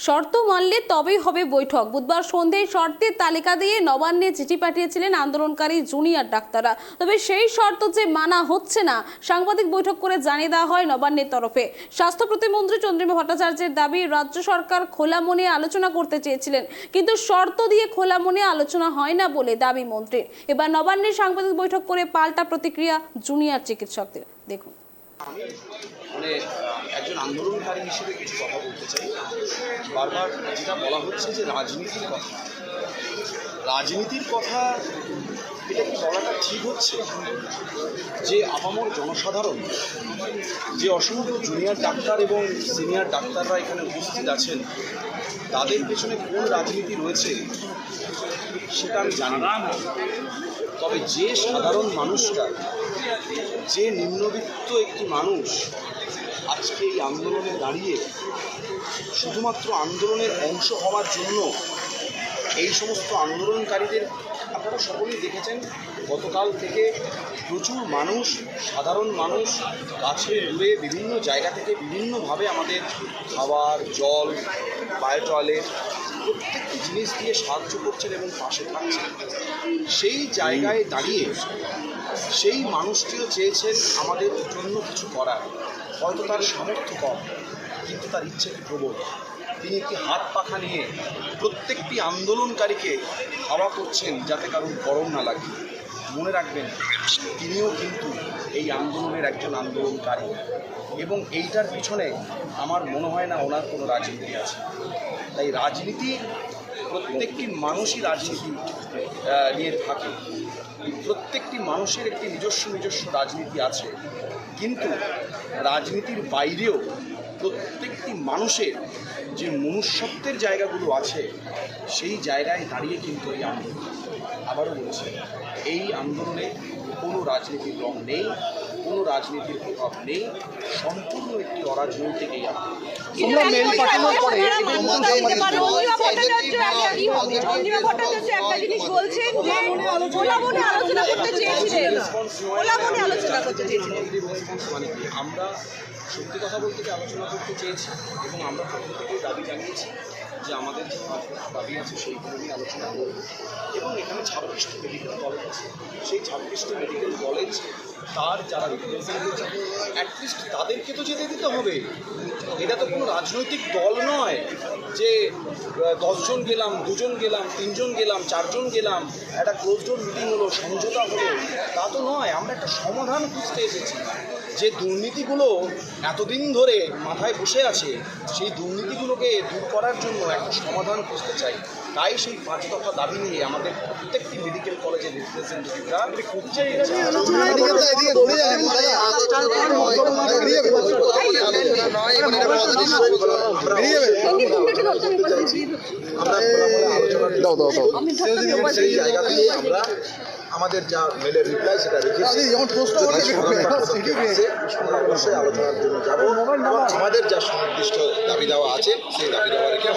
শর্ত মানলে তবেই হবে বৈঠক। বুধবার সন্ধ্যায় শর্তের তালিকা দিয়ে নবান্নে চিঠি পাঠিয়েছিলেন আন্দোলনকারী জুনিয়র ডাক্তাররা। তবে সেই শর্ত যে মানা হচ্ছে না, সাংবাদিক বৈঠক করে জানিয়ে দেওয়া হয় নবান্নের তরফে। স্বাস্থ্য প্রতিমন্ত্রী চন্দ্রিমা ভট্টাচার্যের দাবি, রাজ্য সরকার খোলা মনে আলোচনা করতে চেয়েছিলেন, কিন্তু শর্ত দিয়ে খোলা মনে আলোচনা হয় না বলে দাবি মন্ত্রীর। এবার নবান্নের সাংবাদিক বৈঠক করে পাল্টা প্রতিক্রিয়া জুনিয়র চিকিৎসকদের। দেখুন। আমি একজন আন্দোলনকারী হিসেবে কিছু কথা বলতে চাই। বারবার যেটা বলা হচ্ছে যে রাজনীতির কথা এটা কি বলাটা ঠিক হচ্ছে? যে আপামর জনসাধারণ, যে অসংখ্য জুনিয়র ডাক্তার এবং সিনিয়র ডাক্তাররা এখানে উপস্থিত আছেন, তাদের পেছনে কোন রাজনীতি রয়েছে সেটা আমি জানি না। তবে যে সাধারণ মানুষটা, যে নিম্নবিত্ত একটি মানুষ আজকে এই আন্দোলনে দাঁড়িয়ে শুধুমাত্র আন্দোলনের অংশ হওয়ার জন্য, এই সমস্ত আন্দোলনকারীদের আপনারা সকলেই দেখেছেন, গতকাল থেকে প্রচুর মানুষ, সাধারণ মানুষ গাছে রুয়ে বিভিন্ন জায়গা থেকে বিভিন্নভাবে আমাদের খাবার, জল, বায়ো টয়লেট প্রত্যেকটি জিনিস দিয়ে সাহায্য করছেন এবং পাশে থাকছেন। সেই জায়গায় দাঁড়িয়ে সেই মানুষটিও চেয়েছেন আমাদের জন্য কিছু করার। হয়তো তার সামর্থ্য কম, কিন্তু তার ইচ্ছে প্রবল। তিনি একটি হাত পাখা নিয়ে প্রত্যেকটি আন্দোলনকারীকে হাওয়া করছেন যাতে কারণ গরম না লাগে। মনে রাখবেন, তিনিও কিন্তু এই আন্দোলনের একজন আন্দোলনকারী, এবং এইটার পিছনে আমার মনে হয় না ওনার কোনো রাজনীতি আছে। তাই রাজনীতি, প্রত্যেকটি মানুষই রাজনীতি নিয়ে থাকে, প্রত্যেকটি মানুষের একটি নিজস্ব রাজনীতি আছে, কিন্তু রাজনীতির বাইরেও প্রত্যেকটি মানুষের যে মনুষ্যত্বের জায়গাগুলো আছে, সেই জায়গায় দাঁড়িয়ে কিন্তু এই আন্দোলন, আবারও বলছি, এই আন্দোলনে কোনো রাজনীতির রং নেই, কোনো রাজনীতির প্রভাব নেই, সম্পূর্ণ একটি অরাজনৈতিক এই আন্দোলন। আমরা সত্যি কথা বলতে গিয়ে আলোচনা করতে চেয়েছি, এবং আমরা প্রথম থেকেই দাবি জানিয়েছি যে আমাদের যে দাবি আছে সেইগুলো নিয়ে আলোচনা করব। এবং এখানে 26টি মেডিকেল কলেজ আছে, সেই 26টি মেডিকেল কলেজ তার যারা রিপ্রেজেন্টেটিভ, অ্যাটলিস্ট তাদেরকে তো যেতে দিতে হবে। এটা তো কোনো রাজনৈতিক দল নয় যে 10 জন গেলাম, 2 জন গেলাম, 3 জন গেলাম, 4 জন গেলাম, একটা ক্লোজ ডোর মিটিং হলো, সমঝোতা হলো, তা তো নয়। আমরা একটা সমাধান খুঁজতে এসেছি। যে দুর্নীতিগুলো এতদিন ধরে মাথায় বসে আছে, সেই দুর্নীতিগুলোকে দূর করার জন্য একটা সমাধান খুঁজতে চাই। তাই সেই 5 দফা দাবি নিয়ে আমাদের প্রত্যেকটি মেডিকেল কলেজের রিপ্রেজেন্টেটিভরা সেই জায়গা থেকে আমরা আমাদের যা মেলের রিপ্লাই সেটা রেখেছি। অবশ্যই আলোচনার জন্য যাবো। আমাদের যা সুনির্দিষ্ট দাবি দেওয়া আছে সেই দাবি দেওয়া রেখে